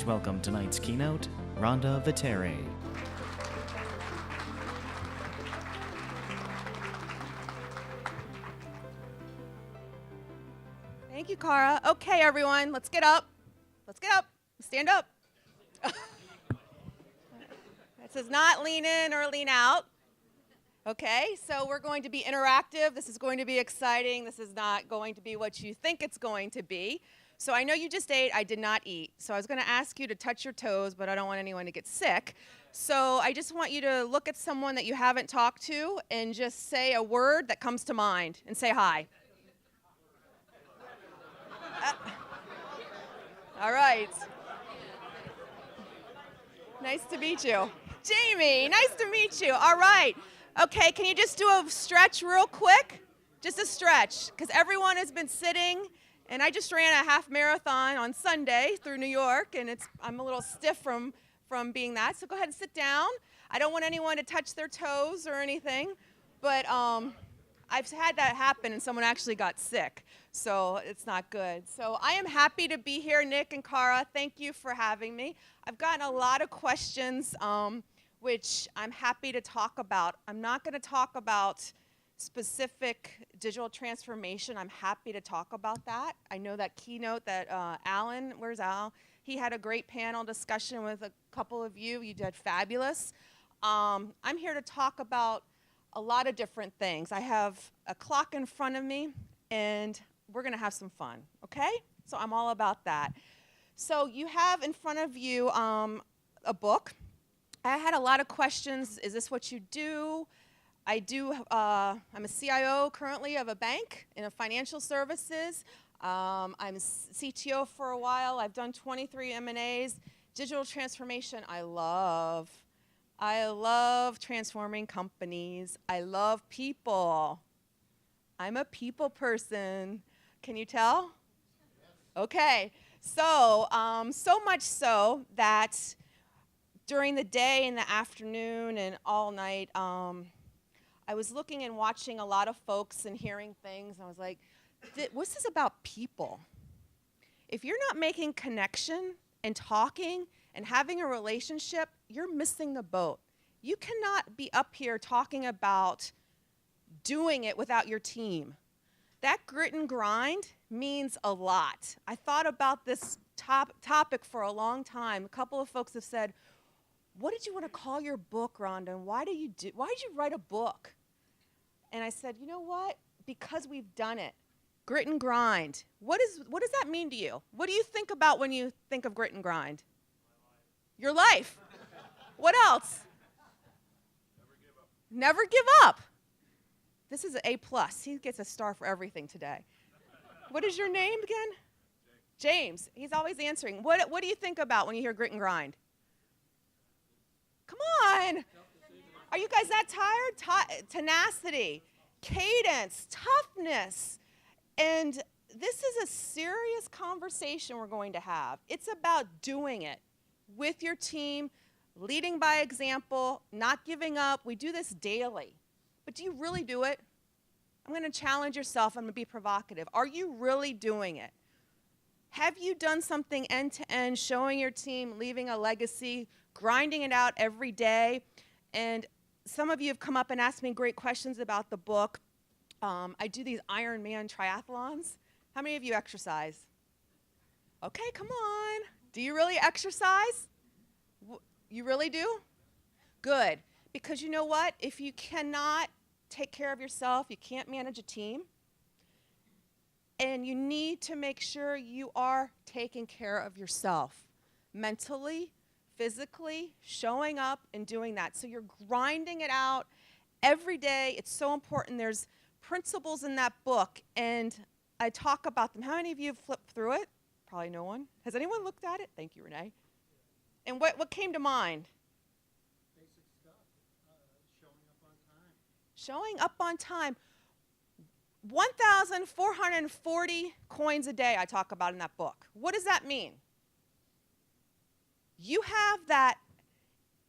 Please welcome tonight's keynote, Rhonda Vetere. Thank you, Cara. Okay, everyone, let's get up. Let's get up. Stand up. This is not lean in or lean out. Okay, so we're going to be interactive. This is going to be exciting. This is not going to be what you think it's going to be. So I know you just ate. I did not eat. So I was going to ask you to touch your toes, but I don't want anyone to get sick. So I just want you to look at someone that you haven't talked to and just say a word that comes to mind and say hi. All right. Nice to meet you. Jamie, nice to meet you. All right. Okay, can you just do a stretch real quick? Just a stretch, because everyone has been sitting, and I just ran a half marathon on Sunday through New York, and I'm a little stiff from being that. So go ahead and sit down. I don't want anyone to touch their toes or anything, but I've had that happen, and someone actually got sick, so it's not good. So I am happy to be here, Nick and Cara. Thank you for having me. I've gotten a lot of questions, which I'm happy to talk about. I'm not going to talk about specific digital transformation. I'm happy to talk about that. I know that keynote that Alan, where's Al? He had a great panel discussion with a couple of you. You did fabulous. I'm here to talk about a lot of different things. I have a clock in front of me, and we're going to have some fun, okay? So I'm all about that. So you have in front of you a book. I had a lot of questions. Is this what you do? I'm a CIO currently of a bank in financial services. I'm a CTO for a while. I've done 23 M&As. Digital transformation, I love transforming companies. I love people. I'm a people person. Can you tell? Okay. So, so much so that during the day and the afternoon and all night, I was looking and watching a lot of folks and hearing things, and I was like, this is about people. If you're not making connection and talking and having a relationship, you're missing the boat. You cannot be up here talking about doing it without your team. That grit and grind means a lot. I thought about this topic for a long time. A couple of folks have said, what did you want to call your book, Rhonda, and why did you write a book? And I said, you know what? Because we've done it. Grit and grind. What does that mean to you? What do you think about when you think of grit and grind? Your life. What else? Never give up. This is an A+. He gets a star for everything today. What is your name again? James. He's always answering. What do you think about when you hear grit and grind? Come on. Are you guys that tired? Tenacity, cadence, toughness. And this is a serious conversation we're going to have. It's about doing it with your team, leading by example, not giving up. We do this daily. But do you really do it? I'm going to challenge yourself. I'm going to be provocative. Are you really doing it? Have you done something end-to-end, showing your team, leaving a legacy, grinding it out every day? And some of you have come up and asked me great questions about the book. I do these Ironman triathlons. How many of you exercise? Okay, come on. Do you really exercise? You really do? Good. Because you know what? If you cannot take care of yourself, you can't manage a team, and you need to make sure you are taking care of yourself mentally, physically, showing up and doing that. So you're grinding it out every day. It's so important. There's principles in that book, and I talk about them. How many of you have flipped through it? Probably no one. Has anyone looked at it? Thank you, Renee. And what came to mind? Basic stuff. Showing up on time. 1,440 coins a day I talk about in that book. What does that mean? You have that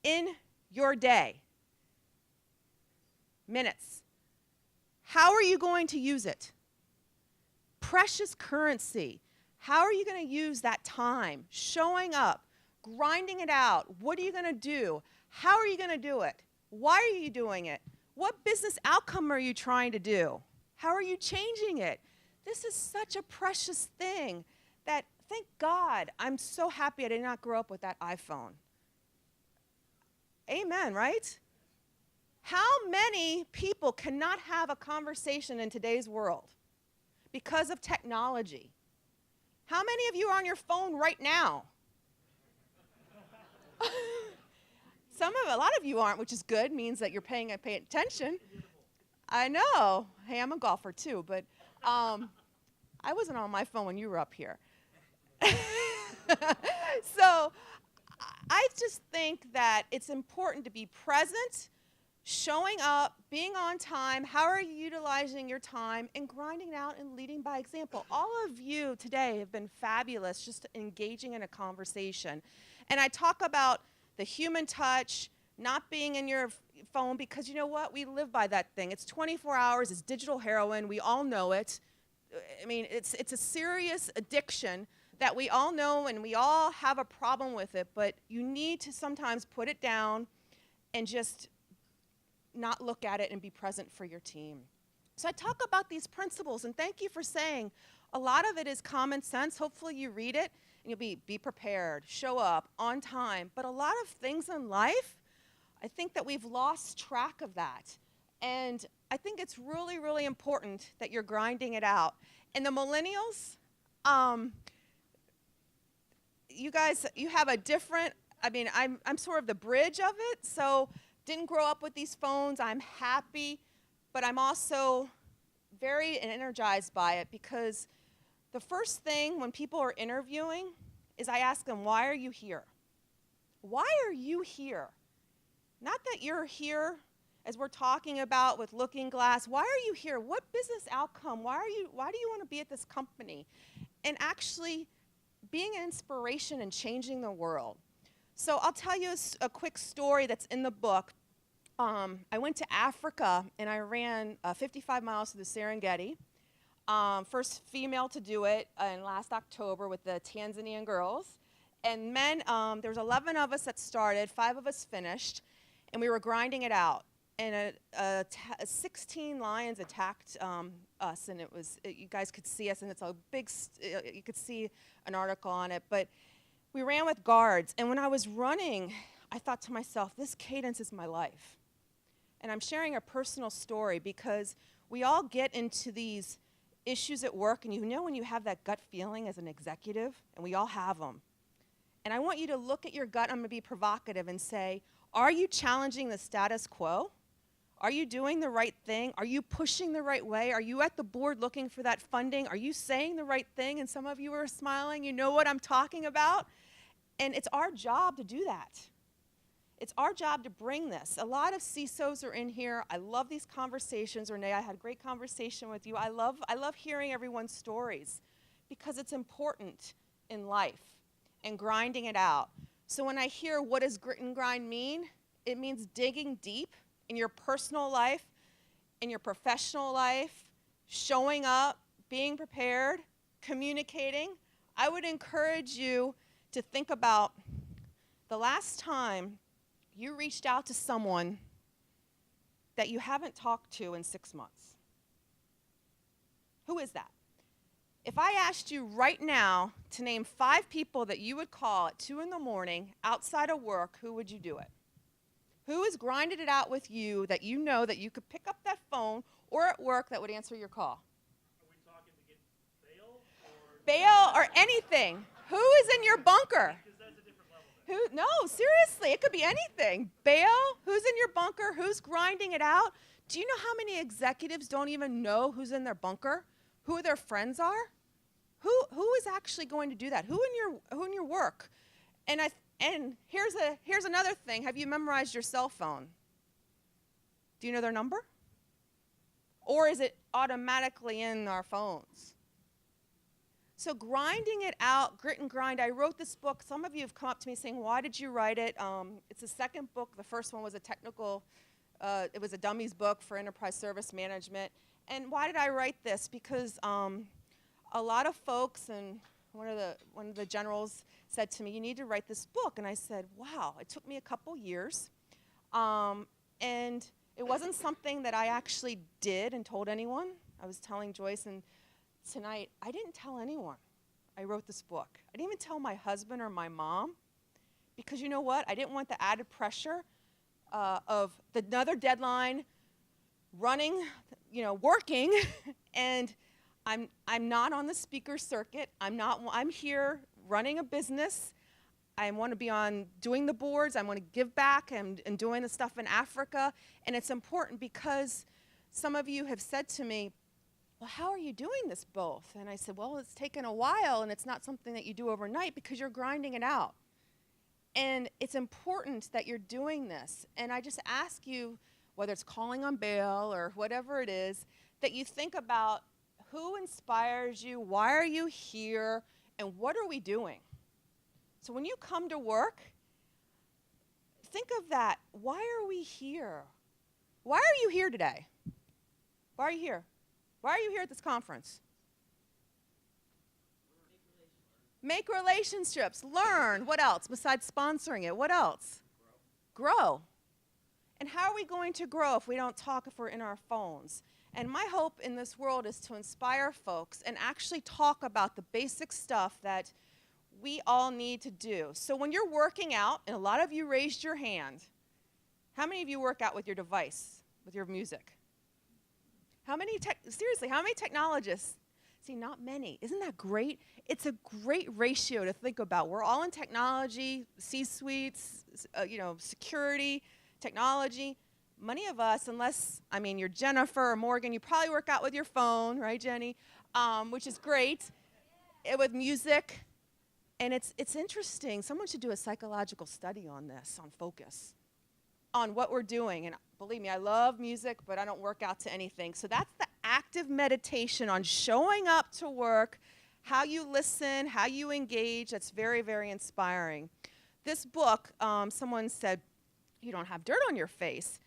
in your day. Minutes. How are you going to use it? Precious currency. How are you going to use that time? Showing up, grinding it out. What are you going to do? How are you going to do it? Why are you doing it? What business outcome are you trying to do? How are you changing it? This is such a precious thing that, thank God, I'm so happy I did not grow up with that iPhone. Amen, right? How many people cannot have a conversation in today's world because of technology? How many of you are on your phone right now? A lot of you aren't, which is good, means that you're paying attention. I know. Hey, I'm a golfer too, but I wasn't on my phone when you were up here. So I just think that it's important to be present, showing up, being on time. How are you utilizing your time, and grinding out and leading by example? All of you today have been fabulous, just engaging in a conversation. And I talk about the human touch, not being in your phone, because you know what? We live by that thing. It's 24 hours. It's digital heroin. We all know it. I mean, it's a serious addiction that we all know, and we all have a problem with it, but you need to sometimes put it down and just not look at it and be present for your team. So I talk about these principles, and thank you for saying a lot of it is common sense. Hopefully you read it, and you'll be prepared, show up, on time. But a lot of things in life, I think that we've lost track of that. And I think it's really, really important that you're grinding it out. And the millennials, you guys, you have a different, I mean, I'm sort of the bridge of it, so didn't grow up with these phones. I'm happy, but I'm also very energized by it, because the first thing when people are interviewing is I ask them, why are you here? Why are you here? Not that you're here, as we're talking about with Looking Glass. Why are you here? What business outcome? Why do you want to be at this company? And actually being an inspiration and changing the world. So I'll tell you a quick story that's in the book. I went to Africa, and I ran 55 miles to the Serengeti. First female to do it in last October with the Tanzanian girls. And men, there was 11 of us that started, 5 of us finished, and we were grinding it out. And 16 lions attacked us, and you guys could see us, and it's a big, you could see an article on it. But we ran with guards, and when I was running, I thought to myself, this cadence is my life. And I'm sharing a personal story, because we all get into these issues at work, and you know when you have that gut feeling as an executive, and we all have them. And I want you to look at your gut. I'm going to be provocative and say, are you challenging the status quo? Are you doing the right thing? Are you pushing the right way? Are you at the board looking for that funding? Are you saying the right thing? And some of you are smiling. You know what I'm talking about. And it's our job to do that. It's our job to bring this. A lot of CISOs are in here. I love these conversations. Renee, I had a great conversation with you. I love hearing everyone's stories, because it's important in life and grinding it out. So when I hear what does grit and grind mean, it means digging deep in your personal life, in your professional life, showing up, being prepared, communicating. I would encourage you to think about the last time you reached out to someone that you haven't talked to in 6 months. Who is that? If I asked you right now to name 5 people that you would call at 2 in the morning outside of work, who would you do it? Who has grinded it out with you that you know that you could pick up that phone or at work that would answer your call? Are we talking to get bail? Bail or anything. Who is in your bunker? Because that's a different level then. No, seriously, it could be anything. Bail, who's in your bunker, who's grinding it out? Do you know how many executives don't even know who's in their bunker? Who their friends are? Who is actually going to do that? Who in your work? And here's another thing. Have you memorized your cell phone? Do you know their number? Or is it automatically in our phones? So grinding it out, grit and grind. I wrote this book. Some of you have come up to me saying, why did you write it? It's the second book. The first one was a technical, it was a dummies book for enterprise service management. And why did I write this? Because a lot of folks, and one of the generals said to me, "You need to write this book." And I said, "Wow, it took me a couple years." And it wasn't something that I actually did and told anyone. I was telling Joyce and tonight, I didn't tell anyone I wrote this book. I didn't even tell my husband or my mom, because you know what? I didn't want the added pressure of another deadline, running, working, and I'm not on the speaker circuit. I'm here running a business. I want to be on doing the boards. I want to give back and doing the stuff in Africa. And it's important because some of you have said to me, "Well, how are you doing this both?" And I said, "Well, it's taken a while, and it's not something that you do overnight because you're grinding it out. And it's important that you're doing this." And I just ask you, whether it's calling on bail or whatever it is, that you think about who inspires you, why are you here, and what are we doing? So when you come to work, think of that. Why are we here? Why are you here today? Why are you here? Why are you here at this conference? Make relationships. Learn. What else besides sponsoring it? What else? Grow. And how are we going to grow if we don't talk, if we're in our phones? And my hope in this world is to inspire folks and actually talk about the basic stuff that we all need to do. So when you're working out, and a lot of you raised your hand, how many of you work out with your device, with your music? Seriously, how many technologists? See, not many. Isn't that great? It's a great ratio to think about. We're all in technology, C-suites, security, technology. Many of us, unless, you're Jennifer or Morgan, you probably work out with your phone, right, Jenny? Which is great. With music. And it's interesting. Someone should do a psychological study on this, on focus, on what we're doing. And believe me, I love music, but I don't work out to anything. So that's the active meditation on showing up to work, how you listen, how you engage. That's very, very inspiring. This book, someone said, you don't have dirt on your face.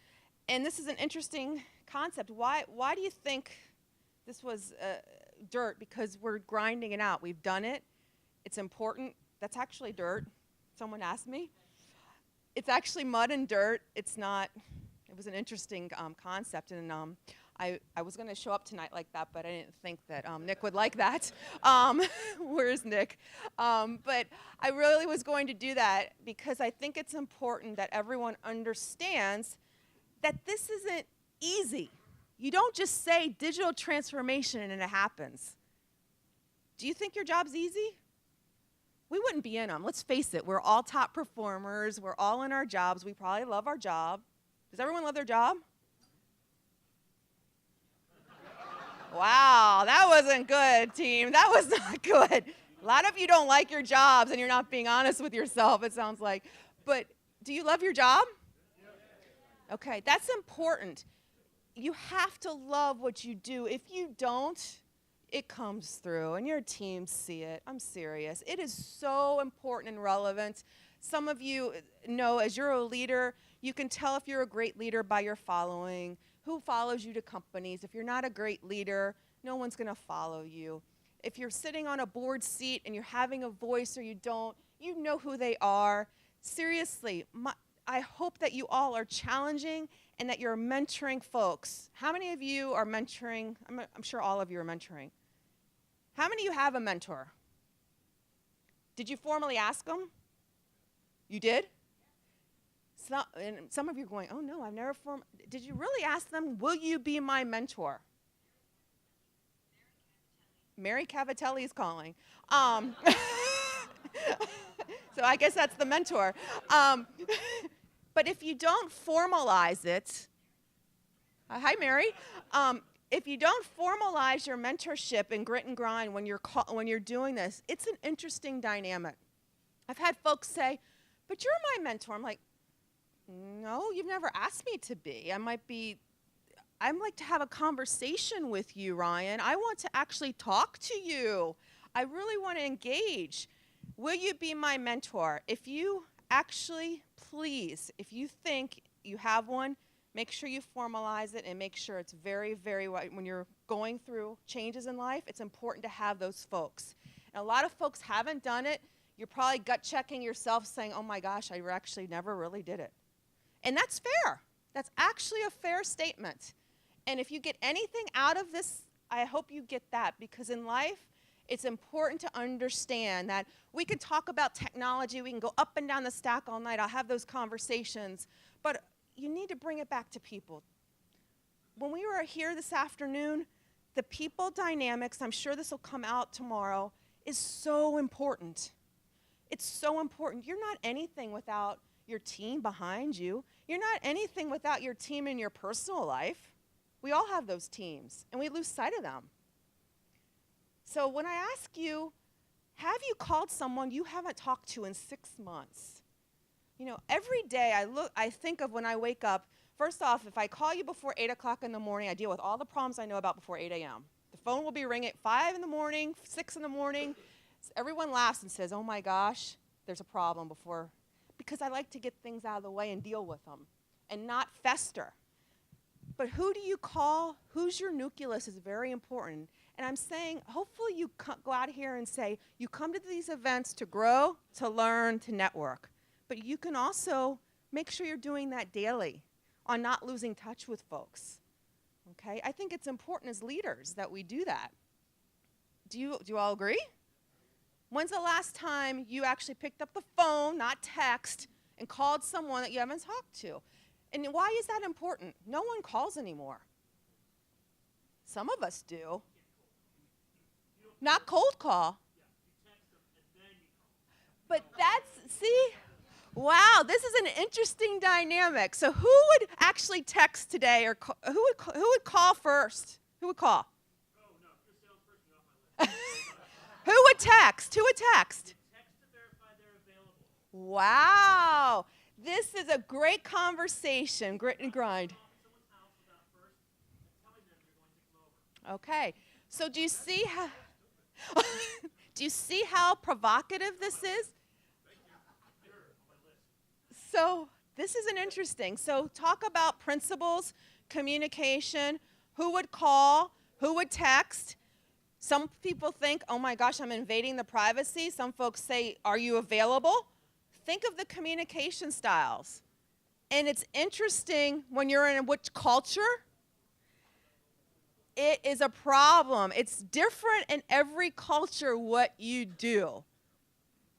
And this is an interesting concept. Why do you think this was dirt? Because we're grinding it out. We've done it. It's important. That's actually dirt. Someone asked me. It's actually mud and dirt. It's not. It was an interesting concept. And I was going to show up tonight like that, but I didn't think that Nick would like that. Where's Nick? But I really was going to do that because I think it's important that everyone understands that this isn't easy. You don't just say digital transformation and it happens. Do you think your job's easy? We wouldn't be in them. Let's face it. We're all top performers. We're all in our jobs. We probably love our job. Does everyone love their job? Wow, that wasn't good, team. That was not good. A lot of you don't like your jobs, and you're not being honest with yourself, it sounds like. But do you love your job? Okay, that's important. You have to love what you do. If you don't, it comes through, and your teams see it. I'm serious. It is so important and relevant. Some of you know, as you're a leader, you can tell if you're a great leader by your following. Who follows you to companies? If you're not a great leader, no one's going to follow you. If you're sitting on a board seat and you're having a voice or you don't, you know who they are. Seriously, I hope that you all are challenging and that you're mentoring folks. How many of you are mentoring? I'm sure all of you are mentoring. How many of you have a mentor? Did you formally ask them? You did? And some of you are going, oh no, I've never Did you really ask them, will you be my mentor? Mary Cavatelli is calling. So I guess that's the mentor. But if you don't formalize it, hi Mary. If you don't formalize your mentorship and grit and grind when you're doing this, it's an interesting dynamic. I've had folks say, but you're my mentor. I'm like, no, you've never asked me to be. I'd like to have a conversation with you, Ryan. I want to actually talk to you. I really want to engage. Will you be my mentor? If you actually, please, if you think you have one, make sure you formalize it and make sure it's very, very, when you're going through changes in life, it's important to have those folks. And a lot of folks haven't done it. You're probably gut checking yourself saying, oh my gosh, I actually never really did it. And that's fair. That's actually a fair statement. And if you get anything out of this, I hope you get that, because in life, it's important to understand that we can talk about technology, we can go up and down the stack all night, I'll have those conversations, but you need to bring it back to people. When we were here this afternoon, the people dynamics, I'm sure this will come out tomorrow, is so important. It's so important. You're not anything without your team behind you. You're not anything without your team in your personal life. We all have those teams, and we lose sight of them. So when I ask you, have you called someone you haven't talked to in 6 months? You know, every day I think of when I wake up, first off, if I call you before 8 o'clock in the morning, I deal with all the problems I know about before 8 a.m. The phone will be ringing at 5 in the morning, 6 in the morning. Everyone laughs and says, oh my gosh, there's a problem before, because I like to get things out of the way and deal with them and not fester. But who do you call? Who's your nucleus is very important. And I'm saying, hopefully you go out here and say, you come to these events to grow, to learn, to network. But you can also make sure you're doing that daily on not losing touch with folks. Okay? I think it's important as leaders that we do that. Do you all agree? When's the last time you actually picked up the phone, not text, and called someone that you haven't talked to? And why is that important? No one calls anymore. Some of us do. Not cold call. But that's, see, wow, this is an interesting dynamic. So who would actually text today, or who would call first? Who would call? Oh, no, you're a salesperson, you're off my list. Who would text? Who would text? Text to verify they're available. Wow. This is a great conversation, grit and grind. Someone's house without first telling them you're going to come over. Okay. So do you see how do you see how provocative this is? So this is an interesting. So talk about principles, communication, who would call, who would text. Some people think, oh my gosh, I'm invading the privacy. Some folks say, are you available? Think of the communication styles. And it's interesting when you're in which culture, it is a problem. It's different in every culture what you do.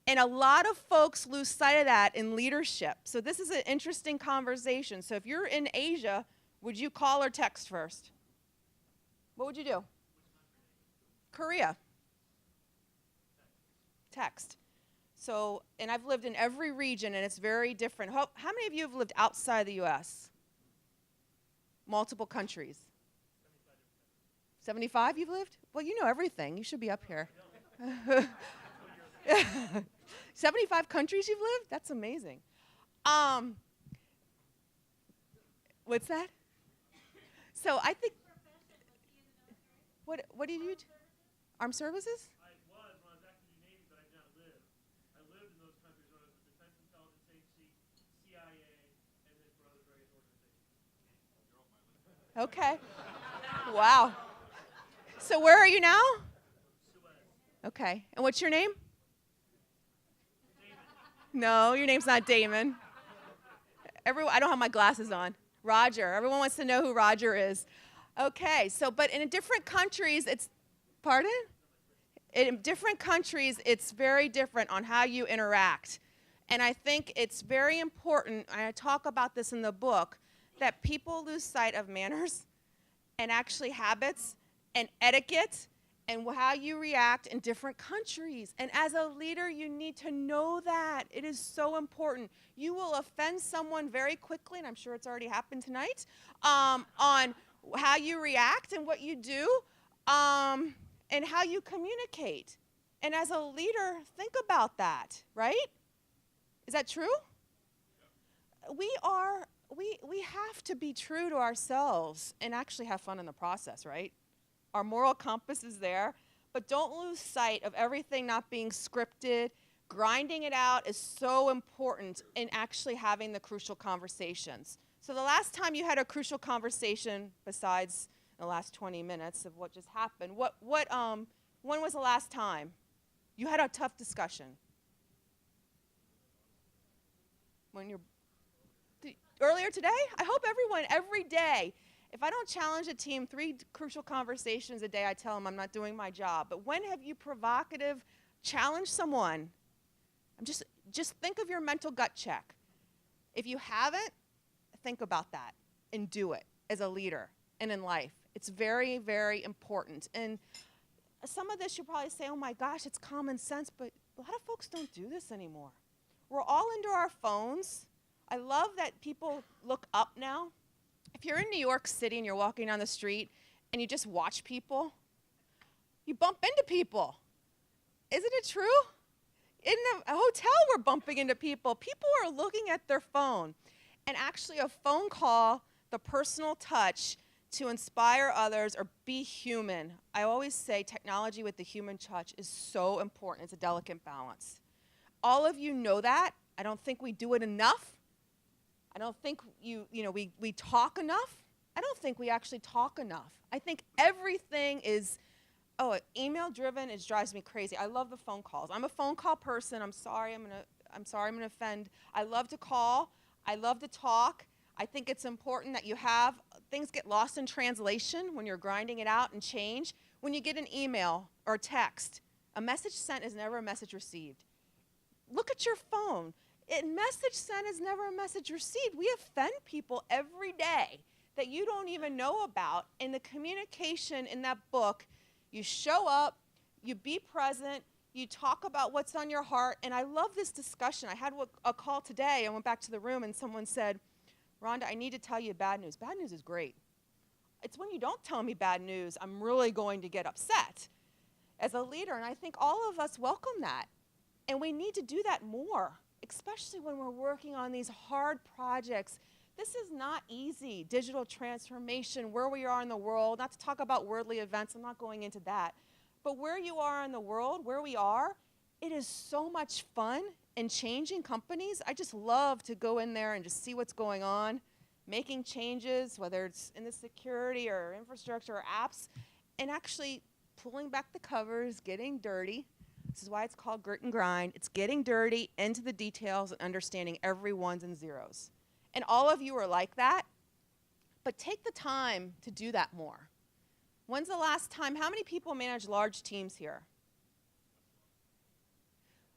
And a lot of folks lose sight of that in leadership. So this is an interesting conversation. So if you're in Asia, would you call or text first? What would you do? Korea. Text. So, and I've lived in every region, and it's very different. How many of you have lived outside the U.S.? Multiple countries. 75 you've lived? Well, you know everything. You should be up here. 75 countries you've lived? That's amazing. What's that? So I think, what did you do? Armed services? I was when I was active in the Navy, but I did not live. I lived in those countries when I was with Defense Intelligence Agency, CIA, and then for other various organizations. Okay. Wow. So where are you now? Suez. Okay. And what's your name? No, your name's not Damon. I don't have my glasses on. Roger. Everyone wants to know who Roger is. Okay. So, but in different countries, it's, pardon? In different countries, it's very different on how you interact. And I think it's very important, and I talk about this in the book, that people lose sight of manners and actually habits and etiquette and how you react in different countries. And as a leader, you need to know that. It is so important. You will offend someone very quickly, and I'm sure it's already happened tonight, on how you react and what you do, and how you communicate. And as a leader, think about that, right? Is that true? We have to be true to ourselves and actually have fun in the process, right? Our moral compass is there, but don't lose sight of everything not being scripted. Grinding it out is so important in actually having the crucial conversations. So the last time you had a crucial conversation, besides the last 20 minutes of what just happened, when was the last time? You had a tough discussion. Earlier today? I hope everyone, every day, if I don't challenge a team, 3 crucial conversations a day, I tell them I'm not doing my job. But when have you provocative challenged someone? Just think of your mental gut check. If you haven't, think about that and do it as a leader and in life. It's very, very important. And some of this you'll probably say, oh my gosh, it's common sense, but a lot of folks don't do this anymore. We're all into our phones. I love that people look up now. If you're in New York City and you're walking down the street and you just watch people, you bump into people. Isn't it true? In the hotel, we're bumping into people. People are looking at their phone. And actually, a phone call, the personal touch to inspire others or be human. I always say technology with the human touch is so important. It's a delicate balance. All of you know that. I don't think we do it enough. I don't think we talk enough. I don't think we actually talk enough. I think everything is, email driven. It drives me crazy. I love the phone calls. I'm a phone call person. I'm sorry I'm gonna offend. I love to call. I love to talk. I think it's important that you have, things get lost in translation when you're grinding it out and change. When you get an email or text, a message sent is never a message received. Look at your phone. A message sent is never a message received. We offend people every day that you don't even know about. In the communication in that book, you show up, you be present, you talk about what's on your heart, and I love this discussion. I had a call today. I went back to the room, and someone said, Rhonda, I need to tell you bad news. Bad news is great. It's when you don't tell me bad news, I'm really going to get upset as a leader, and I think all of us welcome that, and we need to do that more, especially when we're working on these hard projects. This is not easy. Digital transformation, where we are in the world, not to talk about worldly events, I'm not going into that, but where you are in the world, where we are, it is so much fun in changing companies. I just love to go in there and just see what's going on, making changes, whether it's in the security or infrastructure or apps, and actually pulling back the covers, getting dirty. This is why it's called grit and grind. It's getting dirty into the details and understanding every ones and zeros. And all of you are like that, but take the time to do that more. When's the last time, how many people manage large teams here?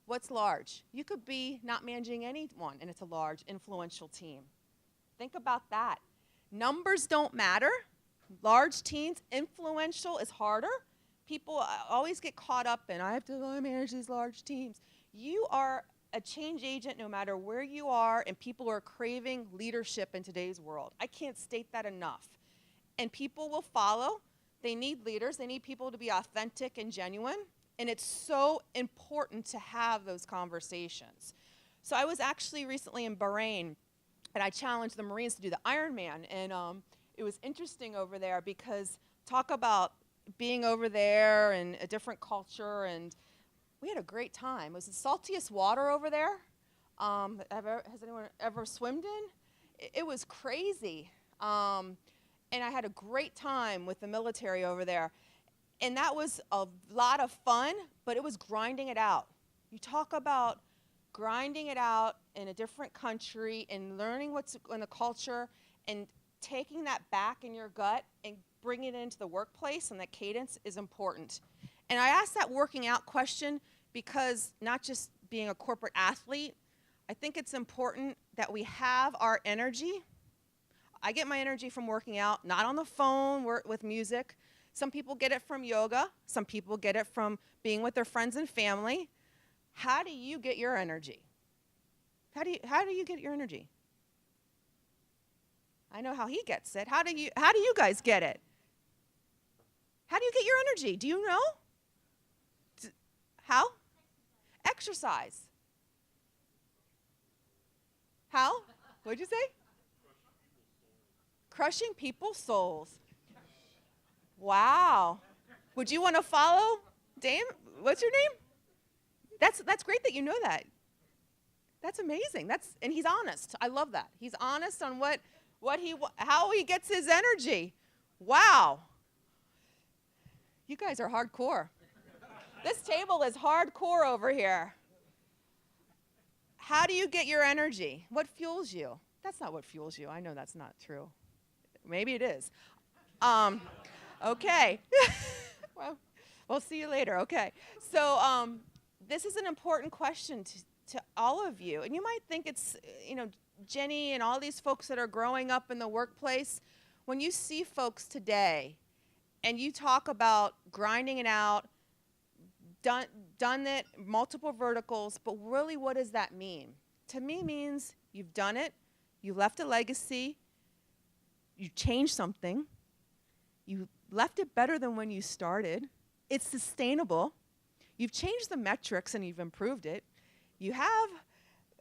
What's large? You could be not managing anyone, and it's a large, influential team. Think about that. Numbers don't matter. Large teams, influential is harder. People always get caught up in, I have to manage these large teams. You are a change agent no matter where you are, and people are craving leadership in today's world. I can't state that enough. And people will follow. They need leaders. They need people to be authentic and genuine. And it's so important to have those conversations. So I was actually recently in Bahrain, and I challenged the Marines to do the Ironman. And it was interesting over there because talk about being over there and a different culture, and we had a great time. It was the saltiest water over there. Has anyone ever swimmed in? It was crazy. And I had a great time with the military over there. And that was a lot of fun, but it was grinding it out. You talk about grinding it out in a different country and learning what's in the culture and taking that back in your gut and bringing it into the workplace, and that cadence is important. And I asked that working out question because not just being a corporate athlete, I think it's important that we have our energy. I get my energy from working out, not on the phone with music. Some people get it from yoga. Some people get it from being with their friends and family. How do you get your energy? How do you get your energy? I know how he gets it. How do you guys get it? How do you get your energy? Do you know? How? Exercise. How? What'd you say? Crushing people's souls. Wow. Would you want to follow Dame? What's your name? That's great that you know that. That's amazing. And he's honest. I love that. He's honest on how he gets his energy. Wow. You guys are hardcore. This table is hardcore over here. How do you get your energy? What fuels you? That's not what fuels you. I know that's not true. Maybe it is. Okay. Well, we'll see you later. Okay. So this is an important question to all of you. And you might think it's, Jenny and all these folks that are growing up in the workplace. When you see folks today and you talk about grinding it out, done it, multiple verticals, but really what does that mean? To me means you've done it, you left a legacy, you changed something, you left it better than when you started, it's sustainable, you've changed the metrics and you've improved it, you have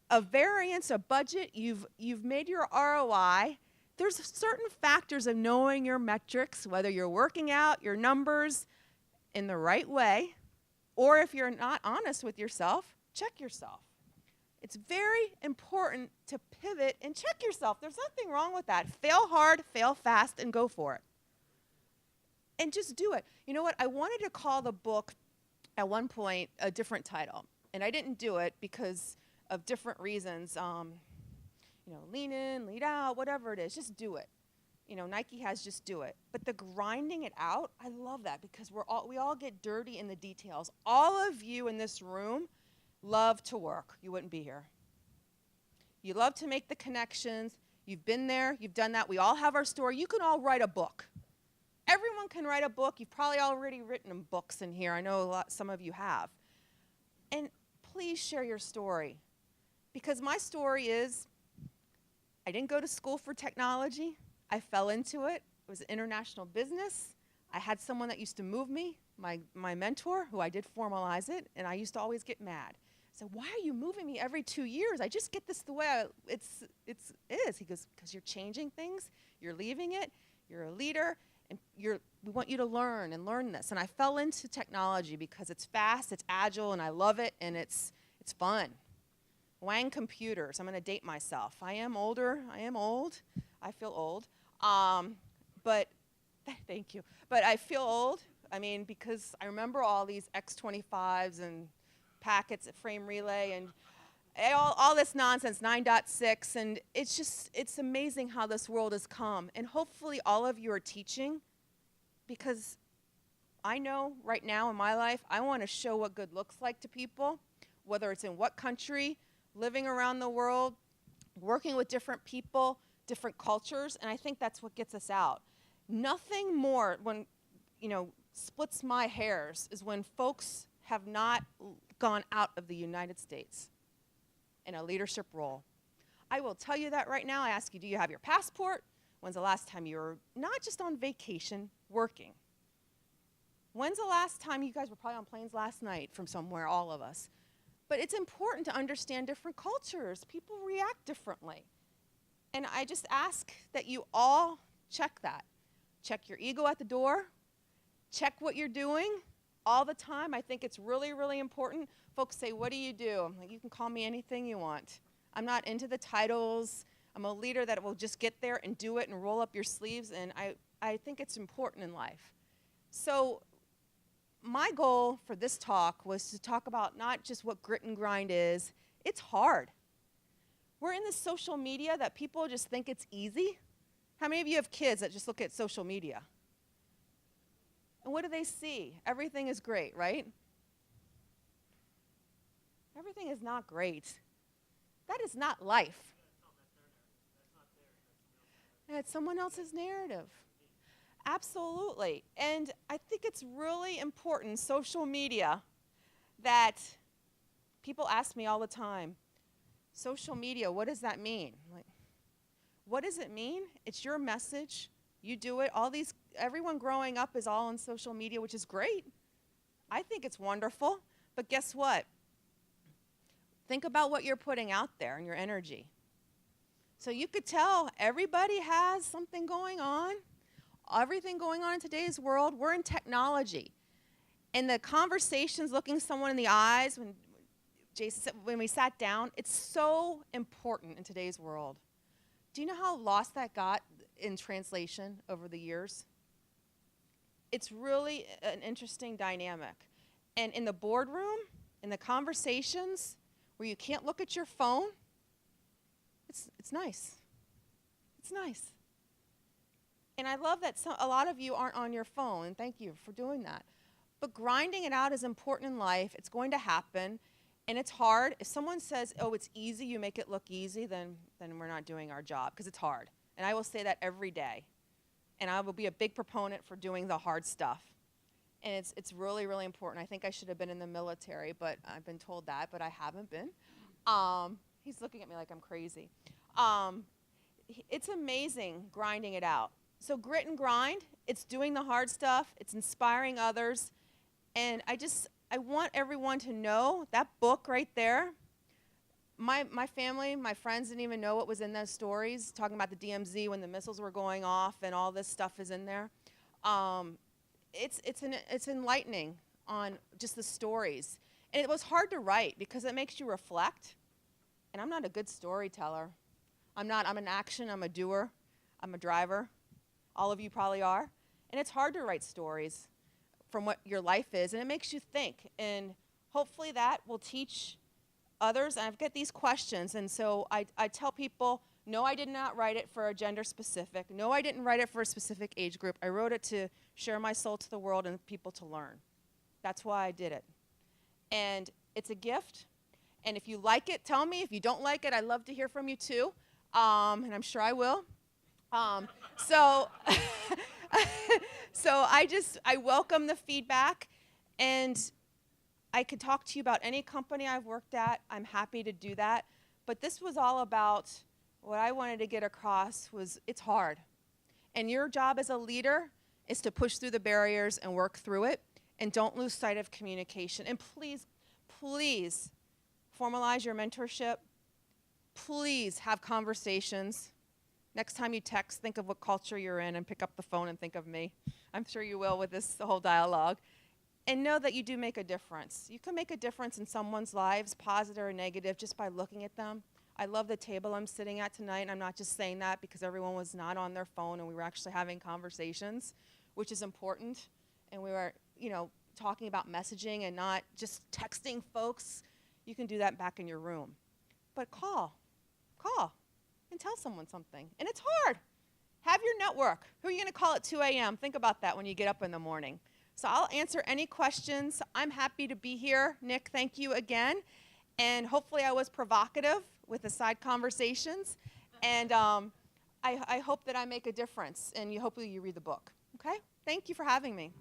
a variance, a budget, you've made your ROI. There's certain factors of knowing your metrics, whether you're working out your numbers in the right way, or if you're not honest with yourself, check yourself. It's very important to pivot and check yourself. There's nothing wrong with that. Fail hard, fail fast, and go for it. And just do it. You know what? I wanted to call the book at one point a different title. And I didn't do it because of different reasons. Lean in, lead out, whatever it is, just do it. Nike has just do it. But the grinding it out, I love that because we all get dirty in the details. All of you in this room love to work. You wouldn't be here. You love to make the connections. You've been there. You've done that. We all have our story. You can all write a book. Everyone can write a book. You've probably already written books in here. I know some of you have. And please share your story because my story is I didn't go to school for technology. I fell into it. It was international business. I had someone that used to move me, my mentor, who I did formalize it, and I used to always get mad. I said, why are you moving me every 2 years? I just get this the way it is. He goes, because you're changing things, you're leaving it, you're a leader, and we want you to learn this. And I fell into technology because it's fast, it's agile, and I love it, and it's fun. Wang computers. I'm going to date myself. I am older. I am old. I feel old. But thank you. But I feel old. Because I remember all these X25s and packets at frame relay and all this nonsense, 9.6. And it's amazing how this world has come. And hopefully all of you are teaching because I know right now in my life, I want to show what good looks like to people, whether it's in what country, living around the world, working with different people, different cultures, and I think that's what gets us out. Nothing more splits my hairs is when folks have not gone out of the United States in a leadership role. I will tell you that right now. I ask you, do you have your passport? When's the last time you were not just on vacation, working? When's the last time you guys were probably on planes last night from somewhere, all of us? But it's important to understand different cultures. People react differently. And I just ask that you all check that. Check your ego at the door. Check what you're doing all the time. I think it's really, really important. Folks say, what do you do? I'm like, you can call me anything you want. I'm not into the titles. I'm a leader that will just get there and do it and roll up your sleeves. And I think it's important in life. So my goal for this talk was to talk about not just what grit and grind is. It's hard. We're in this social media that people just think it's easy. How many of you have kids that just look at social media? And what do they see? Everything is great, right? Everything is not great. That is not life. It's someone else's narrative. Absolutely. And I think it's really important, social media, that people ask me all the time, social media, what does that mean? Like, what does it mean? It's your message. You do it. Everyone growing up is all on social media, which is great. I think it's wonderful. But guess what? Think about what you're putting out there and your energy. So you could tell everybody has something going on. Everything going on in today's world, we're in technology. And the conversations, looking someone in the eyes, when we sat down, it's so important in today's world. Do you know how lost that got in translation over the years? It's really an interesting dynamic. And in the boardroom, in the conversations where you can't look at your phone, it's nice. It's nice. And I love that a lot of you aren't on your phone, and thank you for doing that. But grinding it out is important in life. It's going to happen, and it's hard. If someone says, oh, it's easy, you make it look easy, then we're not doing our job, because it's hard. And I will say that every day. And I will be a big proponent for doing the hard stuff. And it's really, really important. I think I should have been in the military, but I've been told that, but I haven't been. He's looking at me like I'm crazy. It's amazing grinding it out. So grit and grind, it's doing the hard stuff, it's inspiring others. And I want everyone to know that book right there. My family, my friends didn't even know what was in those stories, talking about the DMZ when the missiles were going off and all this stuff is in there. It's enlightening on just the stories. And it was hard to write because it makes you reflect. And I'm not a good storyteller. I'm an action, I'm a doer, I'm a driver. All of you probably are. And it's hard to write stories from what your life is, and it makes you think. And hopefully that will teach others. And I've got these questions, and so I tell people, no, I did not write it for a gender specific. No, I didn't write it for a specific age group. I wrote it to share my soul to the world and people to learn. That's why I did it. And it's a gift. And if you like it, tell me. If you don't like it, I'd love to hear from you too. And I'm sure I will. So I welcome the feedback. And I could talk to you about any company I've worked at. I'm happy to do that. But this was all about what I wanted to get across was it's hard. And your job as a leader is to push through the barriers and work through it. And don't lose sight of communication. And please, please formalize your mentorship. Please have conversations. Next time you text, think of what culture you're in and pick up the phone and think of me. I'm sure you will with this whole dialogue. And know that you do make a difference. You can make a difference in someone's lives, positive or negative, just by looking at them. I love the table I'm sitting at tonight, and I'm not just saying that because everyone was not on their phone and we were actually having conversations, which is important. And we were, talking about messaging and not just texting folks. You can do that back in your room. But call, and tell someone something. And it's hard. Have your network. Who are you going to call at 2 a.m.? Think about that when you get up in the morning. So I'll answer any questions. I'm happy to be here. Nick, thank you again. And hopefully I was provocative with the side conversations. And I hope that I make a difference. And hopefully you read the book. Okay? Thank you for having me.